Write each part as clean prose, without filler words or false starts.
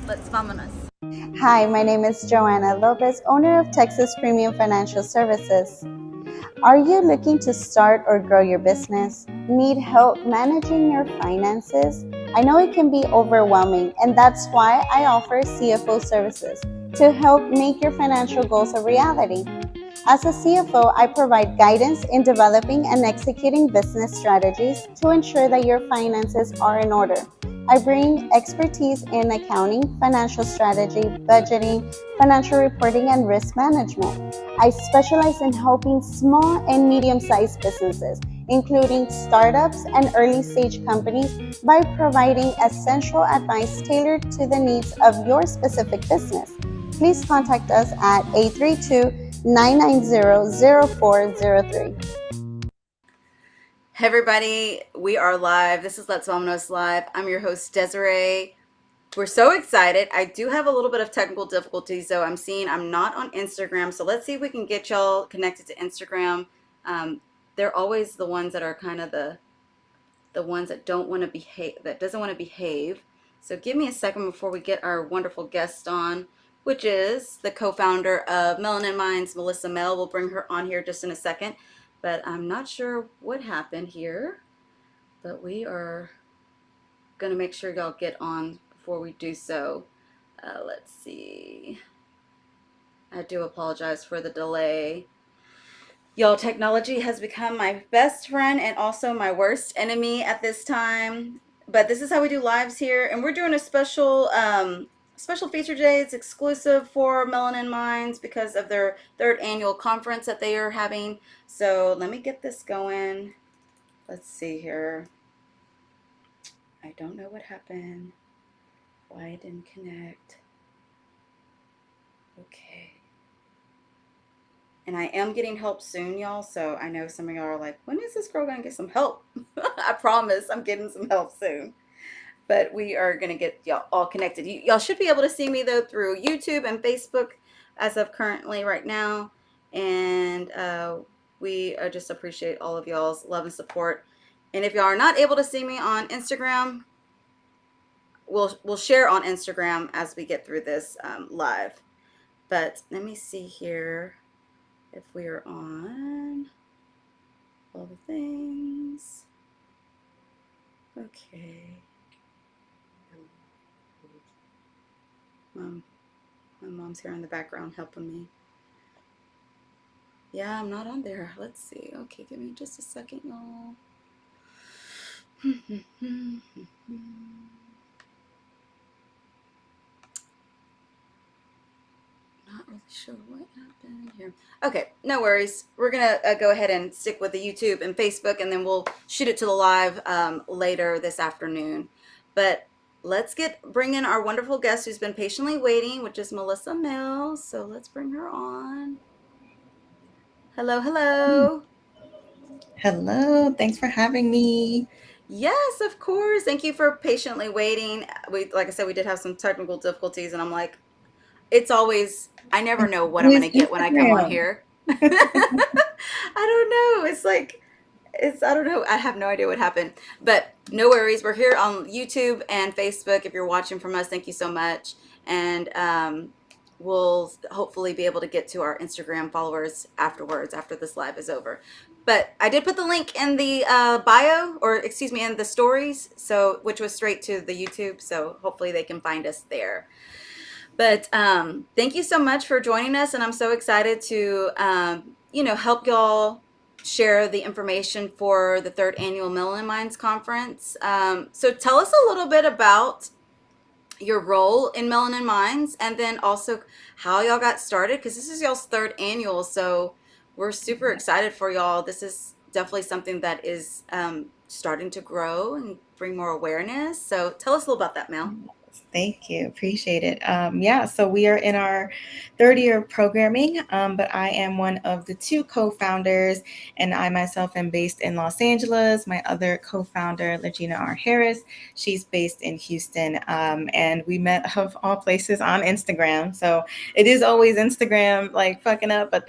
Let's Vamonos. Hi, my name is Joanna Lopez, owner of Texas Premium Financial Services. Are you looking to start or grow your business? Need help managing your finances? I know it can be overwhelming, and that's why I offer CFO services to help make your financial goals a reality. As a CFO, I provide guidance in developing and executing business strategies to ensure that your finances are in order. I bring expertise in accounting, financial strategy, budgeting, financial reporting, and risk management. I specialize in helping small and medium-sized businesses, including startups and early-stage companies, by providing essential advice tailored to the needs of your specific business. Please contact us at 832-990-0403. Hey everybody, we are live. This is Let's Vamonos Live. I'm your host Desiree. We're so excited. I do have a little bit of technical difficulties, though. I'm not on Instagram, so let's see if we can get y'all connected to Instagram. They're always the ones that are kind of the ones that don't want to behave, that doesn't want to behave. So give me a second before we get our wonderful guest on, which is the co-founder of Melanin Minds, Melissa Mel. We'll bring her on here just in a second, but I'm not sure what happened here, but we are going to make sure y'all get on before we do so. Let's see. I do apologize for the delay. Y'all, technology has become my best friend and also my worst enemy at this time. But this is how we do lives here, and we're doing a special feature today. It's exclusive for Melanin Minds because of their third annual conference that they are having. So let me get this going. Let's see here. I don't know what happened. Why it didn't connect. Okay. And I am getting help soon, y'all. So I know some of y'all are like, when is this girl going to get some help? I promise I'm getting some help soon. But we are going to get y'all all connected. Y'all should be able to see me, though, through YouTube and Facebook as of currently right now. And we just appreciate all of y'all's love and support. And if y'all are not able to see me on Instagram, we'll share on Instagram as we get through this live. But let me see here if we are on all the things. Okay. My mom's here in the background helping me. Yeah, I'm not on there. Let's see. Okay, give me just a second, y'all. Not really sure what happened here. Okay, no worries. We're gonna go ahead and stick with the YouTube and Facebook, and then we'll shoot it to the live later this afternoon. But let's bring in our wonderful guest who's been patiently waiting, which is Melissa Mills. So let's bring her on. Hello, hello. Hello, thanks for having me. Yes, of course. Thank you for patiently waiting. Like I said, we did have some technical difficulties, and I'm like, it's always, I never know what I'm going to get when I come on here. I don't know. I don't know. I have no idea what happened. But no worries. We're here on YouTube and Facebook. If you're watching from us, thank you so much. And we'll hopefully be able to get to our Instagram followers afterwards, after this live is over. But I did put the link in the bio, or excuse me, in the stories, which was straight to the YouTube. So hopefully they can find us there. But thank you so much for joining us, and I'm so excited to help y'all share the information for the third annual Melanin Minds conference. So tell us a little bit about your role in Melanin Minds, and then also how y'all got started, because this is y'all's third annual. So we're super excited for y'all. This is definitely something that is starting to grow and bring more awareness. So tell us a little about that, Mel. Thank you. Appreciate it. So we are in our third year of programming, but I am one of the two co-founders, and I myself am based in Los Angeles. My other co-founder, Legina R. Harris, she's based in Houston, and we met, of all places, on Instagram. So it is always Instagram, like, fucking up, but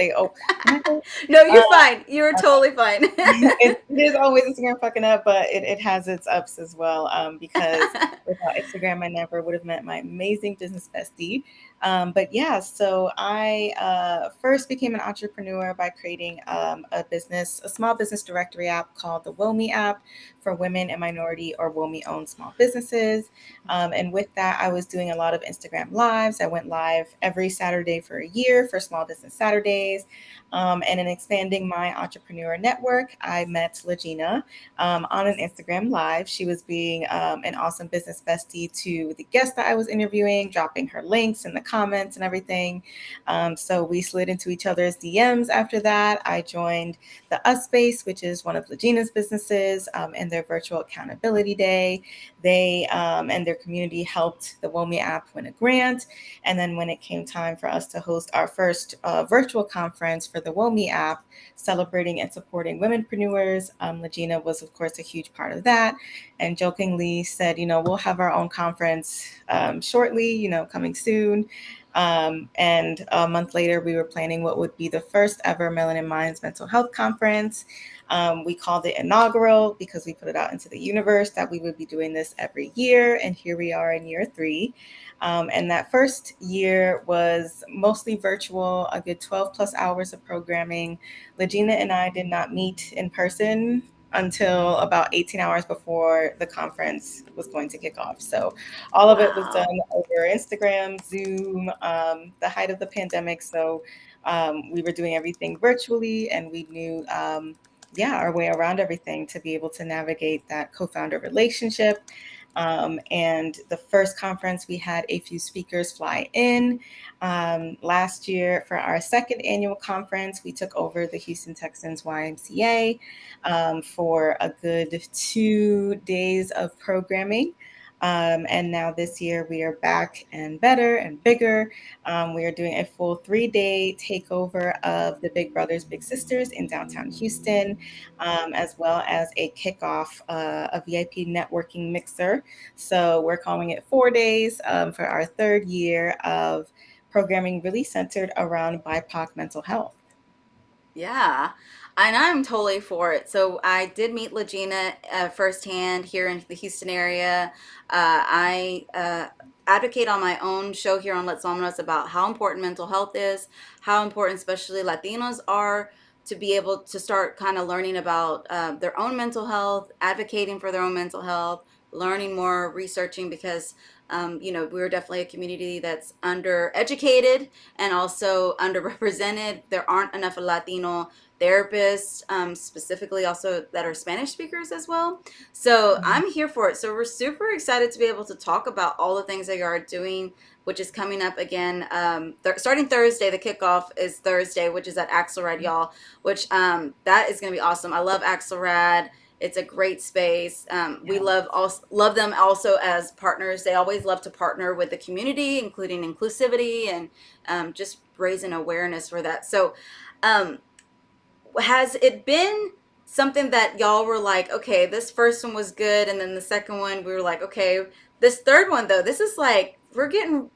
No, you're fine. You're totally fine. It is always Instagram fucking up, but it has its ups as well, because without Instagram, I never never would have met my amazing business bestie. But yeah, so I first became an entrepreneur by creating a small business directory app called the WOMI app for women and minority or WOMI owned small businesses. And with that, I was doing a lot of Instagram lives. I went live every Saturday for a year for Small Business Saturdays. And in expanding my entrepreneur network, I met Legina on an Instagram live. She was being an awesome business bestie to the guest that I was interviewing, dropping her links in the comments and everything. So we slid into each other's DMs after that. I joined the Us Space, which is one of Legina's businesses, and their virtual accountability day. They and their community helped the WOMI app win a grant. And then when it came time for us to host our first virtual conference for the WOMI app, celebrating and supporting womenpreneurs, Legina was, of course, a huge part of that. And jokingly said, we'll have our own conference shortly, coming soon. And a month later, we were planning what would be the first ever Melanin Minds Mental Health Conference. We called it inaugural because we put it out into the universe that we would be doing this every year. And here we are in year 3. And that first year was mostly virtual, a good 12 plus hours of programming. Legina and I did not meet in person until about 18 hours before the conference was going to kick off. So all of it was done Wow. over Instagram, Zoom, the height of the pandemic. So we were doing everything virtually, and we knew, our way around everything to be able to navigate that co-founder relationship. And the first conference, we had a few speakers fly in. Last year, for our second annual conference, we took over the Houston Texans YMCA for a good 2 days of programming. And now this year we are back and better and bigger. We are doing a full 3-day takeover of the Big Brothers Big Sisters in downtown Houston, as well as a kickoff, a VIP networking mixer. So we're calling it 4 days for our third year of programming, really centered around BIPOC mental health. Yeah, and I'm totally for it. So I did meet Legina firsthand here in the Houston area. I advocate on my own show here on Let's Vamonos about how important mental health is, how important especially Latinos are to be able to start kind of learning about their own mental health, advocating for their own mental health, learning more, researching because we're definitely a community that's undereducated and also underrepresented. There aren't enough Latino therapists, specifically also that are Spanish speakers as well. So I'm here for it. So we're super excited to be able to talk about all the things that you are doing, which is coming up again. Starting Thursday, the kickoff is Thursday, which is at Axelrad, y'all. Which that is going to be awesome. I love Axelrad. It's a great space. We Yeah. love them also as partners. They always love to partner with the community, including inclusivity and just raising awareness for that. So, um, has it been something that y'all were like, okay, this first one was good, and then the second one we were like, okay, this third one though, this is like we're getting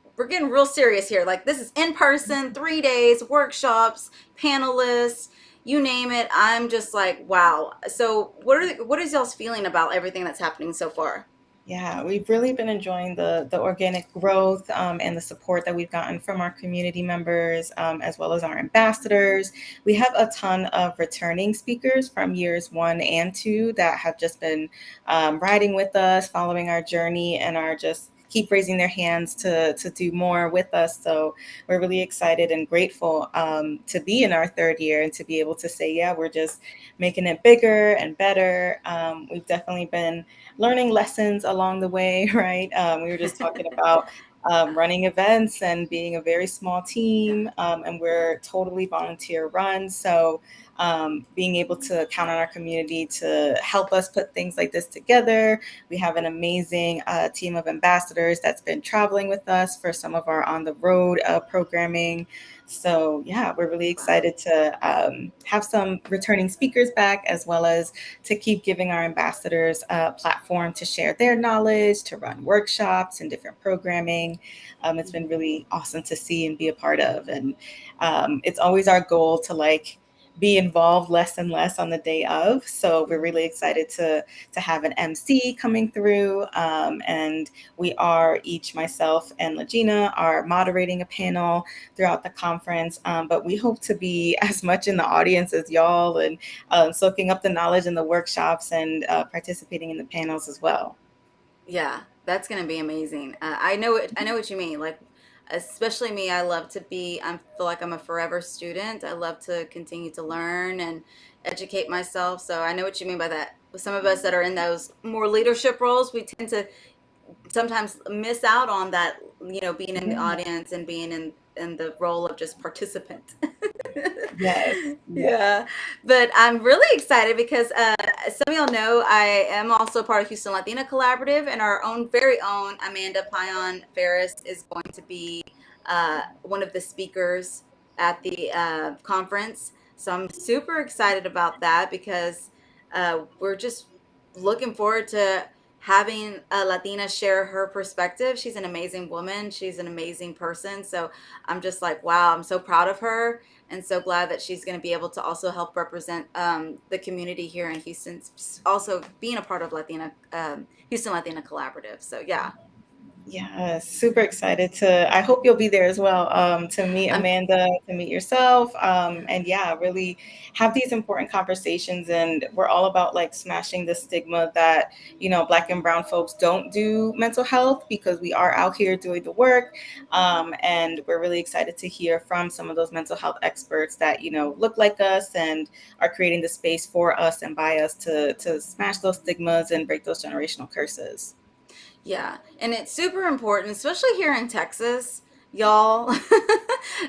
real serious here. Like this is in person, 3 days, workshops, panelists, you name it. I'm just like, wow. So what is y'all's feeling about everything that's happening so far? Yeah, we've really been enjoying the organic growth and the support that we've gotten from our community members, as well as our ambassadors. We have a ton of returning speakers from years 1 and 2 that have just been riding with us, following our journey, and are just keep raising their hands to do more with us. So we're really excited and grateful to be in our third year and to be able to say, yeah, we're just making it bigger and better. We've definitely been learning lessons along the way, right? We were just talking about running events and being a very small team, and we're totally volunteer run. So being able to count on our community to help us put things like this together. We have an amazing team of ambassadors that's been traveling with us for some of our on the road programming. So yeah, we're really Wow. excited to have some returning speakers back, as well as to keep giving our ambassadors a platform to share their knowledge, to run workshops and different programming. It's been Mhm. really awesome to see and be a part of. And it's always our goal to like be involved less and less on the day of. So we're really excited to have an MC coming through, and we are each, myself and Legina, are moderating a panel throughout the conference. But we hope to be as much in the audience as y'all, and soaking up the knowledge in the workshops, and participating in the panels as well. Yeah, that's gonna be amazing. I know what you mean. Like, especially me, I love to be. I feel like I'm a forever student. I love to continue to learn and educate myself. So I know what you mean by that. With some of us that are in those more leadership roles, we tend to sometimes miss out on that, being in the Yeah. audience and being in the role of just participant. Yes. Yeah. Yeah, but I'm really excited because some of y'all know I am also part of Houston Latina Collaborative, and our own very own Amanda Payan Ferris is going to be one of the speakers at the conference. So I'm super excited about that because we're just looking forward to having a Latina share her perspective. She's an amazing woman. She's an amazing person. So I'm just like, wow, I'm so proud of her and so glad that she's going to be able to also help represent the community here in Houston, also being a part of Houston Latina Collaborative. So yeah, Yeah, super excited to. I hope you'll be there as well, to meet I'm Amanda, to meet yourself, and yeah, really have these important conversations. And we're all about like smashing the stigma that Black and Brown folks don't do mental health, because we are out here doing the work, and we're really excited to hear from some of those mental health experts that look like us and are creating the space for us and by us to smash those stigmas and break those generational curses. Yeah, and it's super important, especially here in Texas, y'all.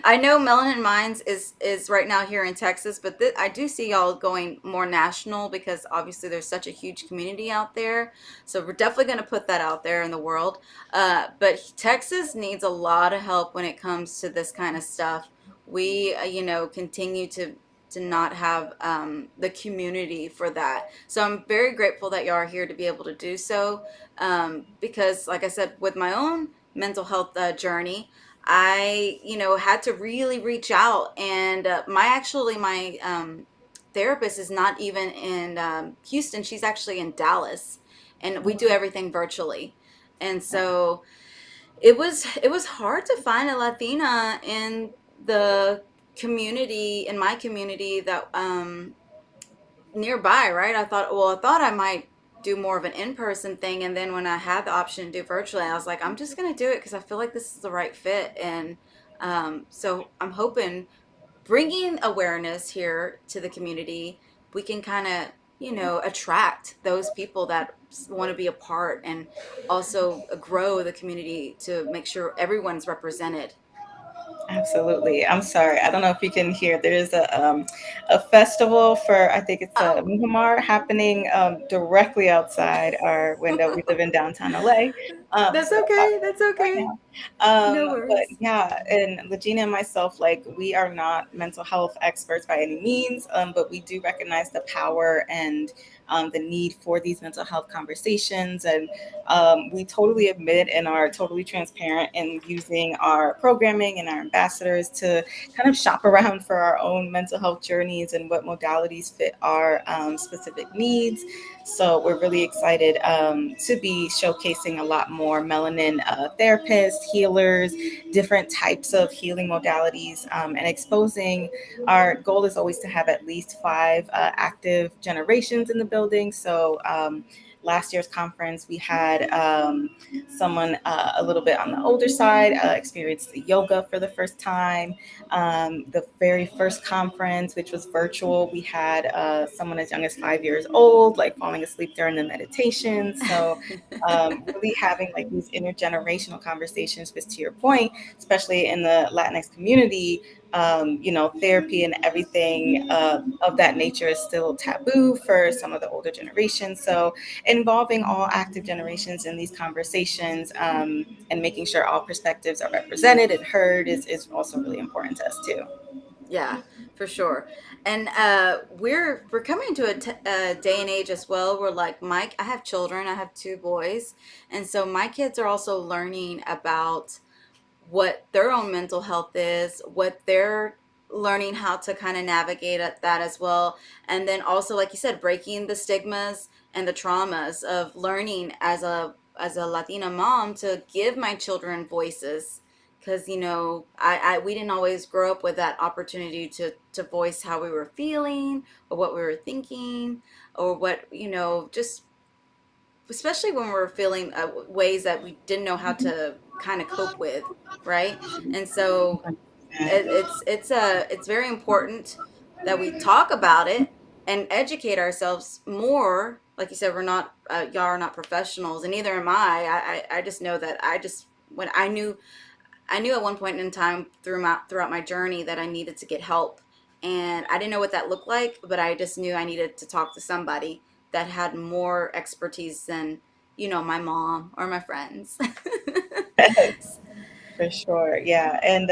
I know Melanin Minds is right now here in Texas, but I do see y'all going more national because obviously there's such a huge community out there. So we're definitely going to put that out there in the world. But Texas needs a lot of help when it comes to this kind of stuff. We, continue to not have the community for that. So I'm very grateful that y'all are here to be able to do so, because like I said, with my own mental health journey, I had to really reach out, and my therapist is not even in Houston. She's actually in Dallas, and we do everything virtually. And so it was hard to find a Latina in the community, in my community, that nearby, right? I thought I might do more of an in-person thing, and then when I had the option to do virtually, I was like, I'm just gonna do it because I feel like this is the right fit. And so I'm hoping, bringing awareness here to the community, we can kind of attract those people that want to be a part, and also grow the community to make sure everyone's represented. Absolutely. I'm sorry. I don't know if you can hear. There's a festival for, I think it's a Oh, Muhammar, happening directly outside our window. We live in downtown LA. that's So it's okay. happening That's right okay. now. No But worries. yeah, and Legina and myself, like, we are not mental health experts by any means, but we do recognize the power and the need for these mental health conversations. And we totally admit and are totally transparent in using our programming and our ambassadors to kind of shop around for our own mental health journeys and what modalities fit our specific needs. So we're really excited to be showcasing a lot more melanin therapists, healers, different types of healing modalities, and exposing. Our goal is always to have at least five active generations in the building. So last year's conference, we had someone a little bit on the older side experience yoga for the first time. The very first conference, which was virtual, we had someone as young as 5 years old, like falling asleep during the meditation. So really having like these intergenerational conversations, because to your point, especially in the Latinx community, therapy and everything of that nature is still taboo for some of the older generations. So involving all active generations in these conversations, and making sure all perspectives are represented and heard is also really important to us too. Yeah, for sure. And we're coming to a day and age as well where, like, Mike, I have children. I have two boys, and so my kids are also learning about what their own mental health is, what their learning how to kind of navigate at that as well. And then also, like you said, breaking the stigmas and the traumas of learning as a Latina mom to give my children voices. Because we didn't always grow up with that opportunity to voice how we were feeling or what we were thinking or what just especially when we're feeling ways that we didn't know how to kind of cope with, right? And so 100%. it's very important that we talk about it and educate ourselves more. Like you said, we're not y'all are not professionals, and neither am I just know that when I knew at one point in time throughout my journey that I needed to get help, and I didn't know what that looked like, but I just knew I needed to talk to somebody that had more expertise than my mom or my friends. For sure, yeah. And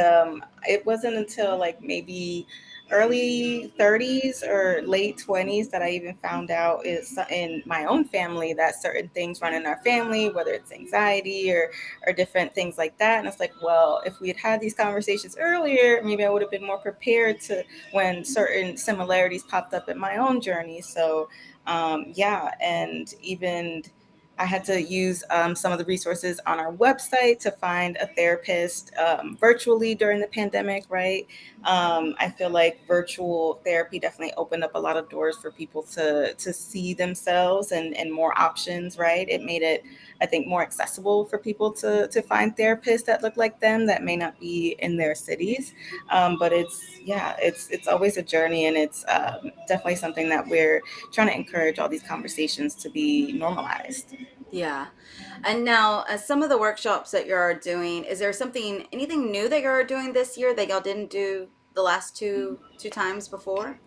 it wasn't until like maybe early 30s or late 20s that I even found out is in my own family that certain things run in our family, whether it's anxiety or different things like that. And it's like, well, if we had had these conversations earlier, maybe I would have been more prepared to when certain similarities popped up in my own journey. So, yeah, and even I had to use some of the resources on our website to find a therapist virtually during the pandemic, right? I feel like virtual therapy definitely opened up a lot of doors for people to see themselves and more options, right? It made it, I think, more accessible for people to find therapists that look like them that may not be in their cities. But it's always a journey, and it's definitely something that we're trying to encourage all these conversations to be normalized. Yeah. And now, some of the workshops that you're doing, is there anything new that you're doing this year that y'all didn't do the last two times before?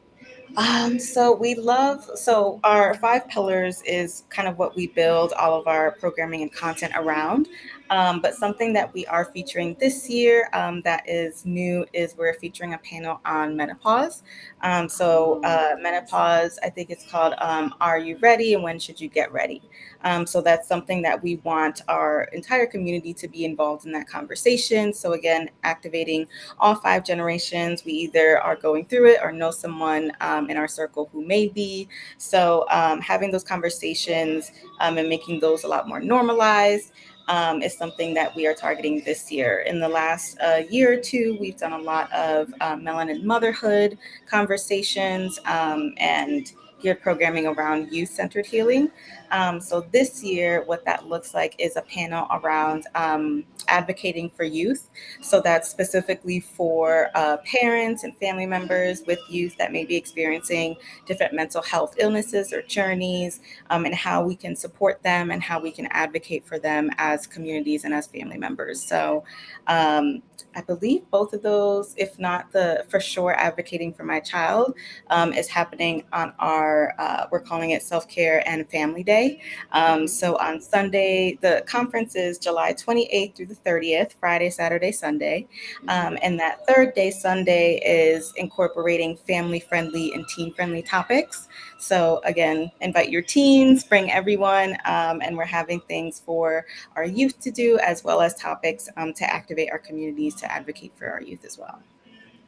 So our five pillars is kind of what we build all of our programming and content around. But something that we are featuring this year that is new is we're featuring a panel on menopause. Oh, Menopause, I think it's called Are You Ready and When Should You Get Ready? So that's something that we want our entire community to be involved in that conversation. So again, activating all five generations. We either are going through it or know someone in our circle who may be. So having those conversations and making those a lot more normalized. Is something that we are targeting this year. In the last year or two, we've done a lot of melanin motherhood conversations and geared programming around youth centered healing. So this year, what that looks like is a panel around advocating for youth. So that's specifically for parents and family members with youth that may be experiencing different mental health illnesses or journeys, and how we can support them and how we can advocate for them as communities and as family members. So I believe both of those, if not the for sure advocating for my child, is happening on we're calling it Self Care and Family Day. So on Sunday, the conference is July 28th through the 30th, Friday, Saturday, Sunday. mm-hmm. And that third day, Sunday, is incorporating family friendly and teen friendly topics. So again, invite your teens, bring everyone, and we're having things for our youth to do, as well as topics to activate our communities to advocate for our youth as well.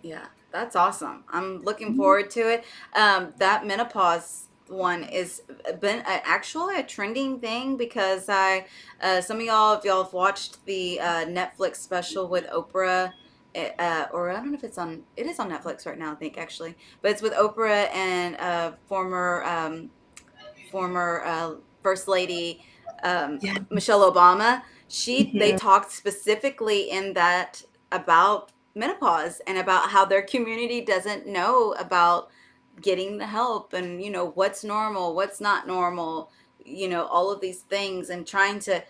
Yeah, that's awesome. I'm looking forward to it. That menopause one is been actually a trending thing because some of y'all, if y'all have watched the Netflix special with Oprah, or I don't know if it is on Netflix right now, I think actually, but it's with Oprah and former First Lady Yeah. Michelle Obama. They Mhm. talked specifically in that about menopause and about how their community doesn't know about getting the help and what's normal, what's not normal, all of these things and trying to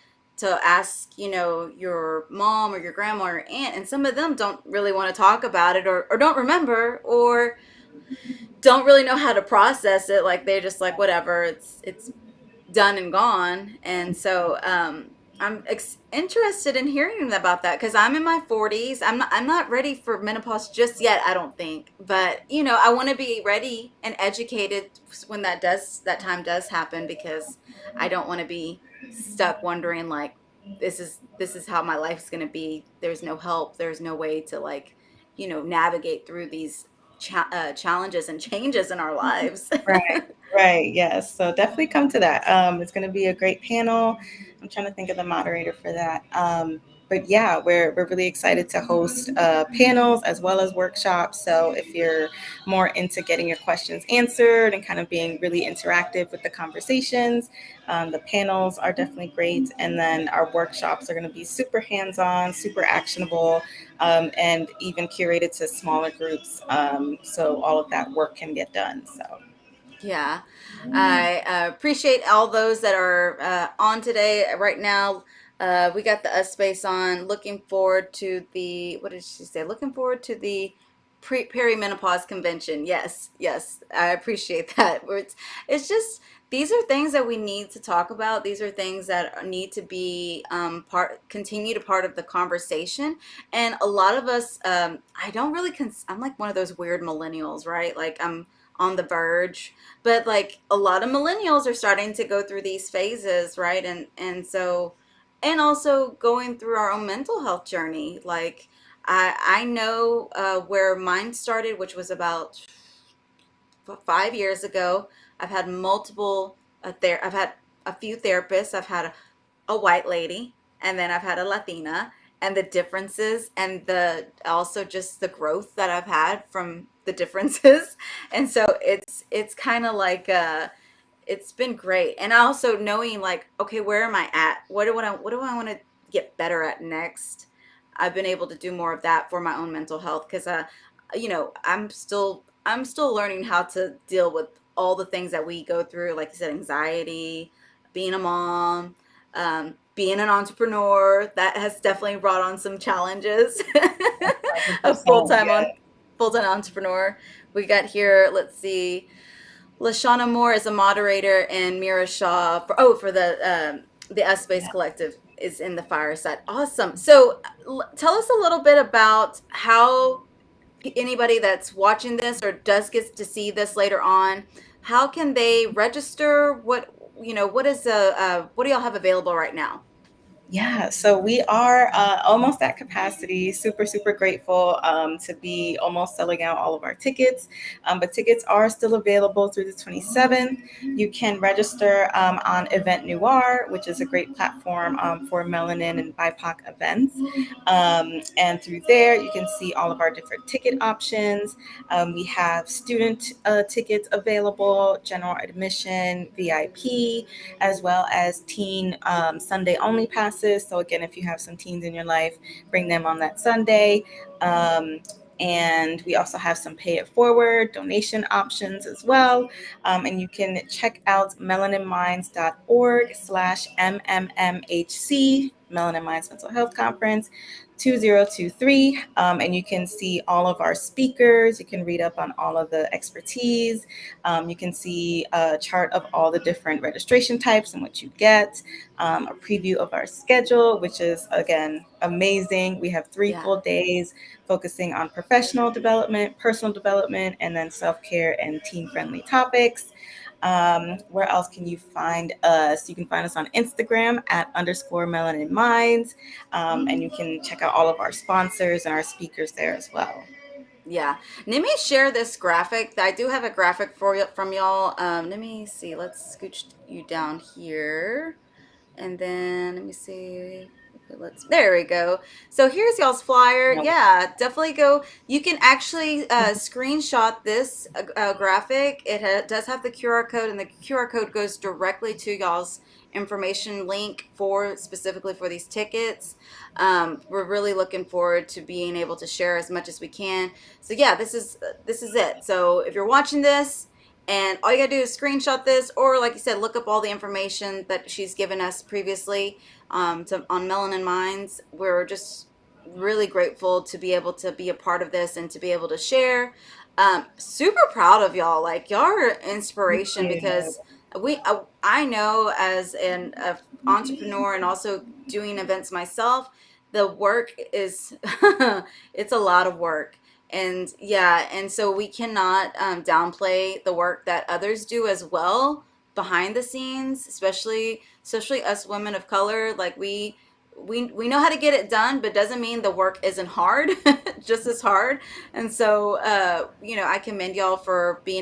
ask your mom or your grandma or your aunt, and some of them don't really want to talk about it or don't remember or don't really know how to process it, like they're just like whatever, it's done and gone. And so I'm interested in hearing about that because I'm in my 40s. I'm not ready for menopause just yet, I don't think, but I want to be ready and educated when that time does happen, because I don't want to be stuck wondering like this is how my life's going to be. There's no help, there's no way to like navigate through these challenges and changes in our lives. Right, right. Yes. So definitely come to that. It's going to be a great panel. I'm trying to think of the moderator for that. But yeah, we're really excited to host panels as well as workshops. So if you're more into getting your questions answered and kind of being really interactive with the conversations, the panels are definitely great. And then our workshops are going to be super hands-on, super actionable, and even curated to smaller groups. So all of that work can get done. So. Yeah, I appreciate all those that are on today. Right now, we got the us space on. Looking forward to the, what did she say? Looking forward to the perimenopause convention. Yes, yes, I appreciate that. It's just these are things that we need to talk about. These are things that need to be continue to part of the conversation. And a lot of us, I don't really, I'm like one of those weird millennials, right? Like I'm on the verge, but like a lot of millennials are starting to go through these phases, right? And and also going through our own mental health journey. Like I know where mine started, which was about 5 years ago. I've had multiple I've had a few therapists. I've had a white lady, and then I've had a Latina, and the differences and the also just the growth that I've had from the differences. And so it's kind of like it's been great. And also knowing like, okay, where am I at? What do I want to get better at next? I've been able to do more of that for my own mental health because I'm still learning how to deal with all the things that we go through, like you said, anxiety, being a mom, being an entrepreneur. That has definitely brought on some challenges. A 100%, yeah. full time entrepreneur. We got here. Let's see. Lashana Moore is a moderator, and Mira Shaw for the S Space Yeah. Collective is in the fireside. Awesome. So tell us a little bit about how anybody that's watching this or does get to see this later on, how can they register? What do y'all have available right now? Yeah, so we are almost at capacity. Super, super grateful to be almost selling out all of our tickets. But tickets are still available through the 27th. You can register on Event Noir, which is a great platform for Melanin and BIPOC events. And through there, you can see all of our different ticket options. We have student tickets available, general admission, VIP, as well as teen Sunday only passes. So, again, if you have some teens in your life, bring them on that Sunday. And we also have some pay it forward donation options as well. And you can check out melaninminds.org/MMMHC, Melanin Minds Mental Health Conference 2023. And you can see all of our speakers. You can read up on all of the expertise. You can see a chart of all the different registration types and what you get, a preview of our schedule, which is, again, amazing. We have 3 full Yeah. days focusing on professional development, personal development, and then self-care and teen-friendly topics. Where else can you find us? You can find us on Instagram at _Melanin Minds, and you can check out all of our sponsors and our speakers there as well. Yeah. Let me share this graphic. I do have a graphic for you from y'all. Let me see. Let's scooch you down here. And then let me see. Okay, there we go. So here's y'all's flyer. Yep. Yeah, definitely go. You can actually screenshot this graphic. It does have the QR code, and the QR code goes directly to y'all's information link for specifically for these tickets. We're really looking forward to being able to share as much as we can. So yeah, this is it. So if you're watching this, and all you gotta do is screenshot this, or like you said, look up all the information that she's given us previously on Melanin Minds. We're just really grateful to be able to be a part of this and to be able to share. Super proud of y'all. Like y'all are Thank inspiration you. because I know as an entrepreneur and also doing events myself, the work is it's a lot of work. And yeah, and so we cannot downplay the work that others do as well behind the scenes, especially us women of color. Like we know how to get it done, but doesn't mean the work isn't hard, just as hard. And so, I commend y'all for be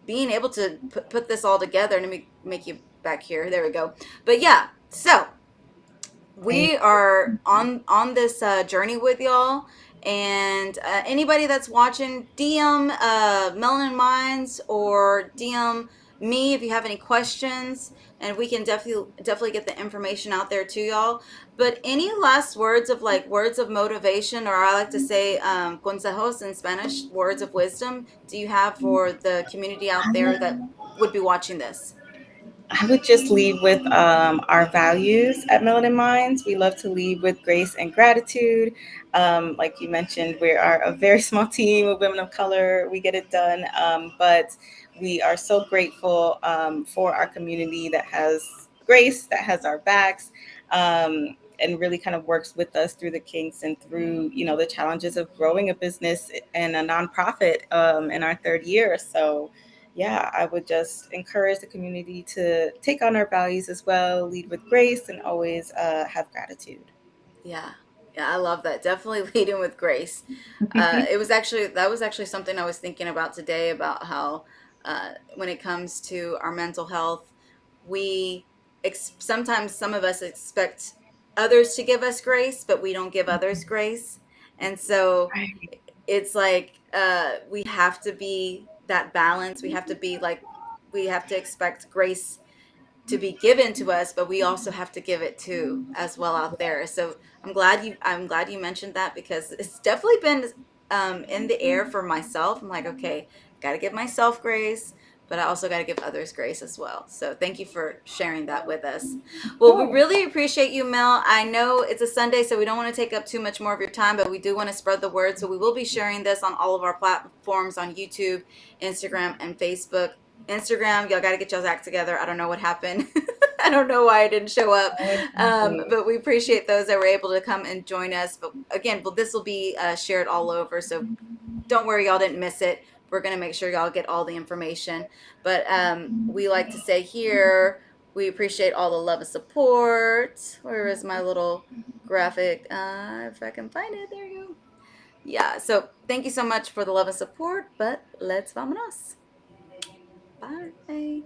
being able to put this all together. Let me make you back here. There we go. But yeah, so Thank we are on this journey with y'all, and anybody that's watching, DM Melanin Minds or DM me if you have any questions, and we can definitely get the information out there to y'all. But any last words of like words of motivation, or I like to say consejos in Spanish, words of wisdom, do you have for the community out there that you. would be watching this? I would just leave with our values at Melanin Minds. We love to lead with grace and gratitude. Like you mentioned, we are a very small team of women of color. We get it done, but we are so grateful for our community that has grace, that has our backs, and really kind of works with us through the kinks and through the challenges of growing a business and a nonprofit in our third year. So yeah, I would just encourage the community to take on our values as well, lead with grace, and always have gratitude. Yeah. Yeah, I love that. Definitely leading with grace. It was actually that was actually something I was thinking about today, about how when it comes to our mental health, we sometimes some of us expect others to give us grace, but we don't give others grace. And so Right. it's like we have to be that balance. We have to be like we have to expect grace to be given to us, but we also have to give it too as well out there. So I'm glad you mentioned that, because it's definitely been in the air for myself. I'm like, okay, got to give myself grace, but I also got to give others grace as well. So thank you for sharing that with us. Well, we Cool. really appreciate you, Mel. I know it's a Sunday, so we don't want to take up too much more of your time, but we do want to spread the word. So we will be sharing this on all of our platforms on YouTube, Instagram, and Facebook. Instagram, y'all got to get y'all's act together. I don't know what happened. I don't know why I didn't show up. But we appreciate those that were able to come and join us. But again, well, this will be shared all over. So don't worry, y'all didn't miss it. We're going to make sure y'all get all the information. But we like to say here, we appreciate all the love and support. Where is my little graphic? If I can find it, there you go. Yeah, so thank you so much for the love and support. But let's vamonos. Bye.